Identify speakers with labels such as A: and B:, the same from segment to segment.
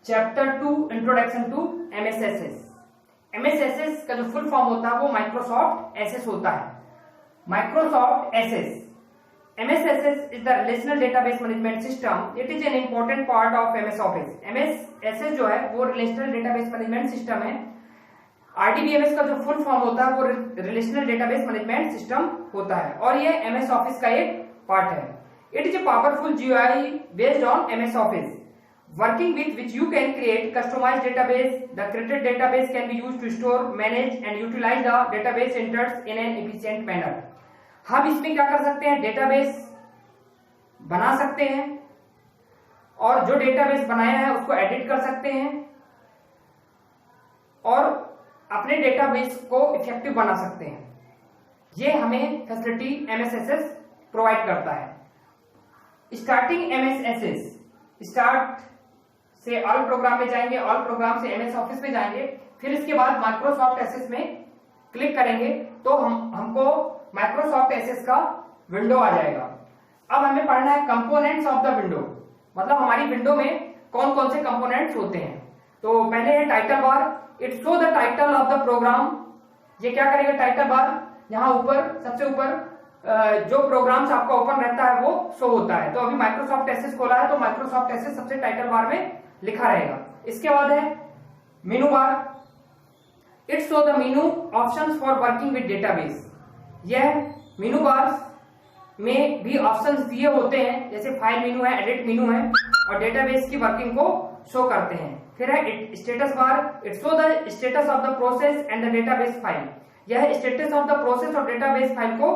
A: Chapter 2 introduction to MSSS. MSSS का जो full form होता है वो माइक्रोसॉफ्ट एसएस होता है। Microsoft SS MSSS is the relational database management system. It is an important part of MS Office. MSSS जो है वो relational database management system है। RDBMS का जो फुल फॉर्म होता है वो relational database management system होता है और ये MS Office का एक पार्ट है। It is a powerful GUI based on MS Office, working with which you can create customized database. The created database can be used to store, manage and utilize the database enters in an efficient manner. हम इसमें क्या कर सकते हैं, database बना सकते हैं और जो डेटाबेस बनाया है उसको एडिट कर सकते हैं और अपने डेटाबेस को इफेक्टिव बना सकते हैं। ये हमें फैसिलिटी MSSS प्रोवाइड करता है। स्टार्टिंग MSSS, स्टार्ट से ऑल प्रोग्राम में जाएंगे, ऑल प्रोग्राम से MS ऑफिस में जाएंगे, फिर इसके बाद माइक्रोसॉफ्ट एसएस में क्लिक करेंगे तो हमको माइक्रोसॉफ्ट एसएस का विंडो आ जाएगा। अब हमें पढ़ना है कंपोनेंट्स ऑफ द विंडो, मतलब हमारी विंडो में कौन कौन से कंपोनेंट्स होते हैं। तो पहले है title bar. It show the title of the program. ये क्या करेगा, टाइटल बार यहाँ ऊपर सबसे ऊपर जो प्रोग्राम्स आपका ओपन रहता है वो शो होता है। तो अभी माइक्रोसॉफ्ट एसएस खोला है तो माइक्रोसॉफ्ट एसएस सबसे टाइटल बार में लिखा रहेगा। इसके बाद है मेनू बार। It show the menu options for working with database. यह मेनू बार में भी ऑप्शंस दिए होते हैं, जैसे फाइल मेनू है, एडिट मेनू है और डेटाबेस की वर्किंग को शो करते हैं। फिर है status bar. It show the status of the process and the database file. यह स्टेटस ऑफ द प्रोसेस और डेटाबेस फाइल को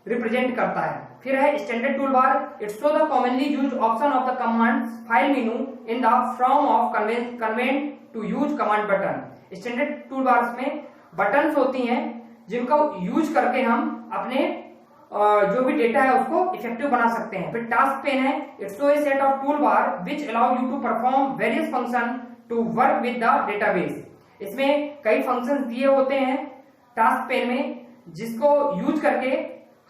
A: रिप्रेजेंट करता है। फिर है standard tool bar. It show the commonly used option of the commands file menu in the form of convenient to use command button. Standard tool bar में buttons होती हैं जिनको यूज करके हम अपने जो भी डेटा है उसको इफेक्टिव बना सकते हैं। फिर टास्क पेन है। It's a set of tool bar which allow you to perform various function to work with the database. इसमें कई फंक्शंस दिए होते हैं टास्क पेन में जिसको यूज करके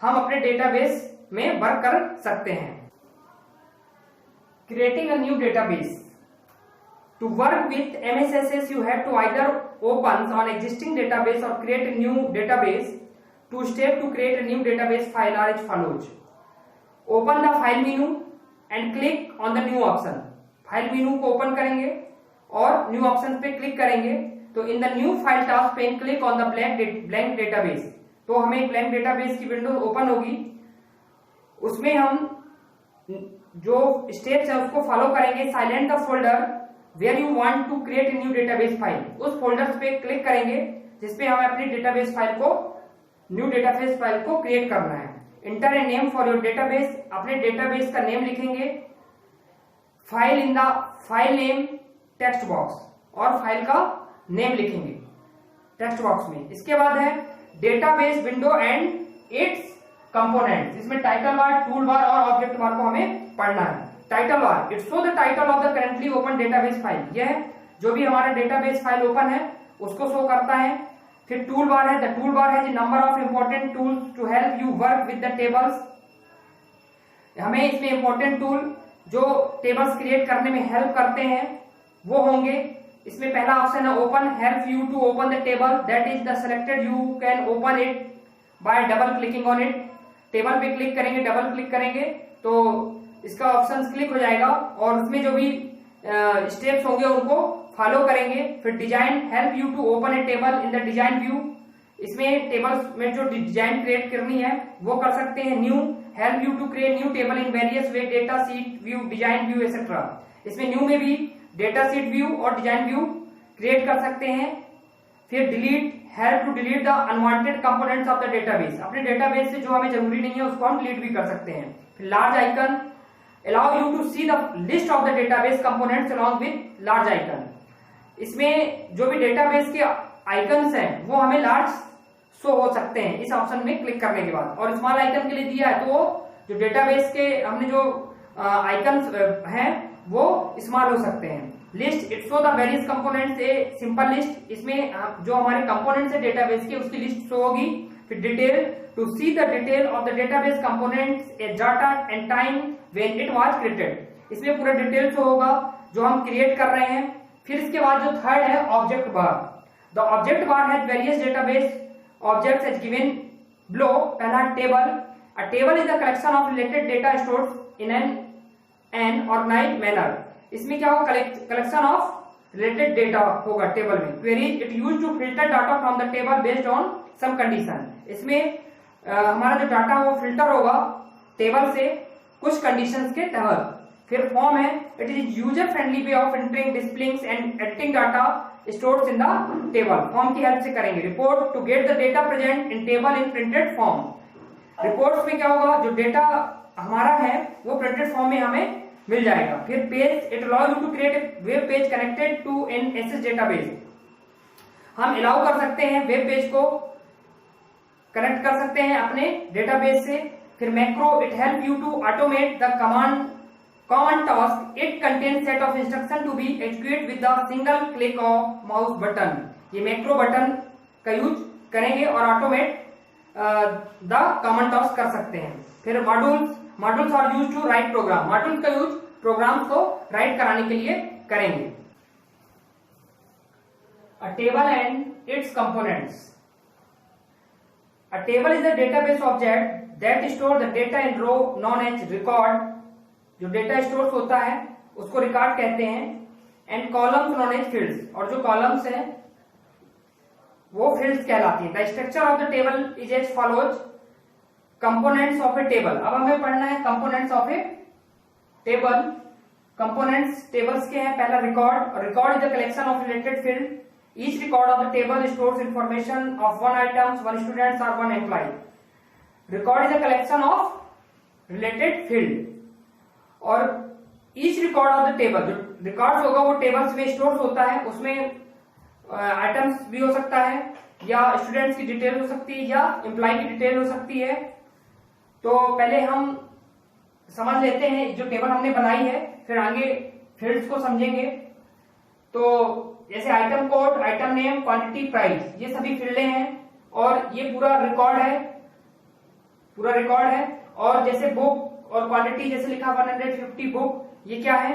A: हम अपने डेटाबेस में वर्क कर सकते हैं। Creating a new database. To work with MSSS, you have to either open on existing database or create a new database. Two steps to create a new database file are as follows. Open the file menu and click on the new option. File menu को open करेंगे और new option पे click करेंगे तो in the new file task pane click on the blank database. तो हमें blank database की window open होगी। उसमें हम जो स्टेप्स है उसको फॉलो करेंगे। Silent the folder where you want to create a new database file, उस फोल्डर्स पे क्लिक करेंगे जिसपे हमें अपनी डेटाबेस फाइल को न्यू डेटाबेस फाइल को क्रिएट करना है। Inter a name for your database. अपने डेटाबेस का नेम लिखेंगे। File in the file name text box और फाइल का नेम लिखेंगे टेक्स्ट बॉक्स में। इसके बाद है database window and its components. इसमें टाइटल बार, टूल बार और ऑब्जेक्ट बार को हमें पढ़ना है। Title bar. It show the title of the currently open database file. यह जो भी हमारा डेटाबेस फाइल ओपन है उसको शो करता है। फिर टूल बार है। द टूल बार है number of important tools to help you work with the tables. हमें इसमें इंपॉर्टेंट टूल जो टेबल्स क्रिएट करने में हेल्प करते हैं वो होंगे। इसमें पहला ऑप्शन है open, help you to open the table that is the selected. You can open it by double clicking on it. Table पे क्लिक करेंगे, डबल क्लिक करेंगे तो इसका ऑप्शन क्लिक हो जाएगा और उसमें जो भी स्टेप्स होंगे उनको फॉलो करेंगे। फिर design, help you to open a table in the design view. इसमें टेबल्स में जो डिजाइन क्रिएट करनी है वो कर सकते हैं। New, help you to create new table in various way, data sheet view, design view etcetera. इसमें न्यू में भी डेटा शीट व्यू और डिजाइन व्यू क्रिएट कर सकते हैं। फिर delete, help to delete the unwanted components of the database. अपने database से जो हमें जरूरी नहीं है उसको हम डिलीट भी कर सकते हैं। फिर large icon, allow you to see the list of the database components along with large icon। इसमें जो भी डेटाबेस के आइकन्स हैं वो हमें लार्ज शो हो सकते हैं इस ऑप्शन में क्लिक करने के बाद। और स्मॉल आइकन के लिए दिया है तो जो डेटाबेस के हमने जो आइकन्स हैं वो स्मॉल हो सकते हैं। List. It show the various components a simple list. इसमें जो हमारे कंपोनेंट्स है डेटाबेस के उसकी लिस्ट शो होगी। फिर detail, to see the detail of the database components, a data and time when it was created. इसमें पूरा डिटेल शो होगा जो हम क्रिएट कर रहे हैं। फिर इसके बाद जो थर्ड है object bar. The object bar has various database objects as given below. पहला table. A table is the collection of related data stored in an organized manner. इसमें क्या होगा, कलेक्शन ऑफ रिलेटेड डेटा होगा table में। Queries it use to filter data from the table based on some condition. इसमें हमारा जो data वो filter होगा टेबल से कुछ कंडीशंस के तहत। फिर फॉर्म है, it is user friendly way of entering, displaying and editing data stored in the table. Form की हेल्प से करेंगे। Report to get the data present in table in printed form. Reports में क्या होगा, जो डेटा हमारा है वो प्रिंटेड फॉर्म में हमें मिल जाएगा। फिर page, it allow you to create a web page connected to an SS database. हम अलाउ कर सकते हैं वेब पेज को कनेक्ट कर सकते हैं अपने डेटाबेस से। फिर macro, it help you to automate the common task. It contain set of instruction to be execute with the single click of mouse button. ये मैक्रो बटन का यूज करेंगे और ऑटोमेट द कॉमन टास्क कर सकते हैं। फिर modules are use to write program. Module का use program को राइट कराने के लिए करेंगे। A table and its components. A table is a database object that store the data in row known as record। जो डेटा स्टोर होता है उसको रिकॉर्ड कहते हैं। And columns known as fields, और जो कॉलम्स हैं वो फील्ड्स कहलाती हैं। The structure of the table is as follows. Components of a table. अब हमें पढ़ना है components of a table. Components tables के हैं। पहला record. Record is the collection of related field. Each record of the table stores information of one item, one student or one employee. Record is a collection of related field. और each record of the table, जो records होगा वो tables में stores होता है। उसमें items भी हो सकता है, या students की डिटेल हो सकती है, या employee की डिटेल हो सकती है। तो पहले हम समझ लेते हैं जो टेबल हमने बनाई है, फिर आगे fields को समझेंगे। तो जैसे item code, item name, quantity, price, ये सभी फील्डें हैं और ये पूरा रिकॉर्ड है। और जैसे बुक और क्वांटिटी जैसे लिखा 150 बुक, ये क्या है,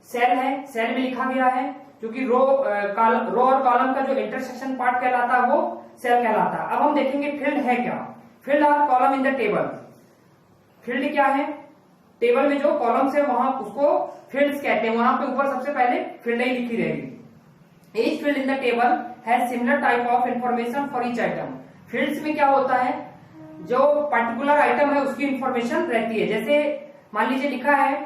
A: सेल है। सेल में लिखा गया है क्योंकि रो और कॉलम का जो इंटरसेक्शन पार्ट कहलाता है वो सेल कहलाता है। अब हम देखेंगे फील्ड है क्या। Field are column in the table. Field क्या है, टेबल में जो कॉलम्स है वहां उसको फील्ड्स कहते हैं। वहां पे ऊपर सबसे पहले फील्ड ही लिखी रहेगी। Each field in the table has similar type of information for each item। Fields में क्या होता है, जो पर्टिकुलर आइटम है उसकी इंफॉर्मेशन रहती है। जैसे मान लीजिए लिखा है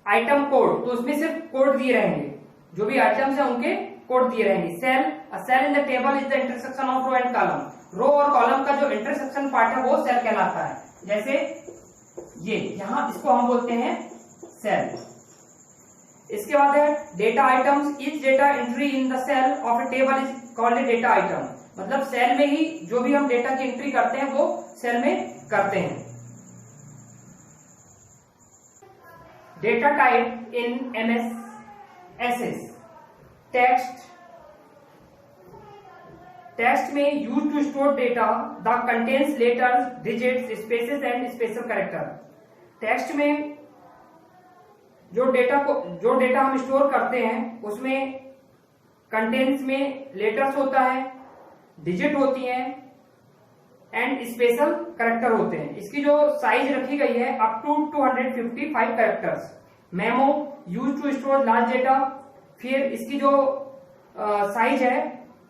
A: आइटम कोड, तो उसमें सिर्फ कोड दिए रहेंगे। जो भी आइटम्स है उनके कोड दिए रहेंगे। Cell in the table is the intersection of row and column. Row और कॉलम का जो इंटरसेक्शन पार्ट है वो सेल कहलाता है। जैसे ये यहां इसको हम बोलते हैं सेल। इसके बाद है data items. Each data entry in the cell of a table is called a data item. मतलब सेल में ही जो भी हम डेटा की एंट्री करते हैं वो सेल में करते हैं। Data type in MS text में use to store data the contains letters, digits, spaces and special character. Text में जो डेटा हम स्टोर करते हैं उसमें कंटेंट्स में लेटर्स होता है, डिजिट होती हैं एंड स्पेशल कैरेक्टर होते हैं। इसकी जो साइज रखी गई है up to 255 characters. Memo use to store large data. फिर इसकी जो साइज है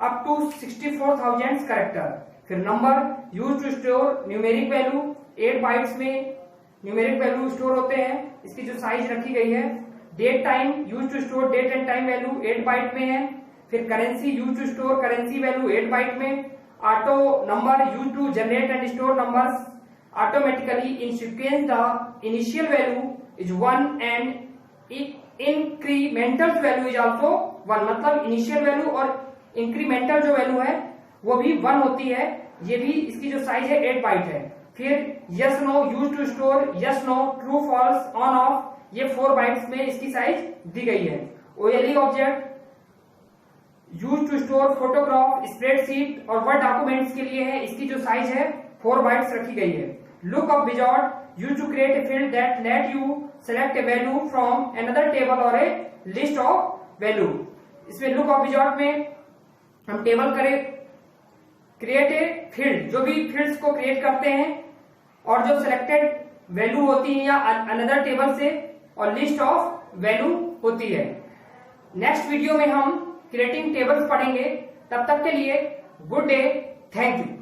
A: अप टू 64,000 कैरेक्टर। फिर number use to store numeric value. 8 bytes में न्यूमेरिक वैल्यू स्टोर होते हैं। इसकी जो साइज रखी गई है। Date time use to store date and time value 8 byte में है। फिर currency use to store currency value 8 byte में। Auto number use to generate and store numbers automatically in sequence. The initial value is 1 and incremental value is also 1। मतलब initial value और incremental जो value है वो भी 1 होती है। ये भी इसकी जो साइज है 8 बाइट है। फिर yes no use to store yes no, true false, on off, ये 4 बाइट्स में इसकी साइज दी गई है। OLE object use to store photograph, spreadsheet और वर्ड डॉक्यूमेंट्स के लिए है। इसकी जो साइज है 4 बाइट्स रखी गई है। Look up wizard use to create a field that let you select a value from another table और ए लिस्ट ऑफ वैल्यू। इसमें लुक ऑफ रिजॉर्ट में हम टेबल करें, क्रिएट ए फील्ड, जो भी फील्ड्स को क्रिएट करते हैं और जो सिलेक्टेड वैल्यू होती है या अनदर टेबल से, और लिस्ट ऑफ वैल्यू होती है। नेक्स्ट वीडियो में हम क्रिएटिंग टेबल्स पढ़ेंगे। तब तक के लिए गुड डे, थैंक यू।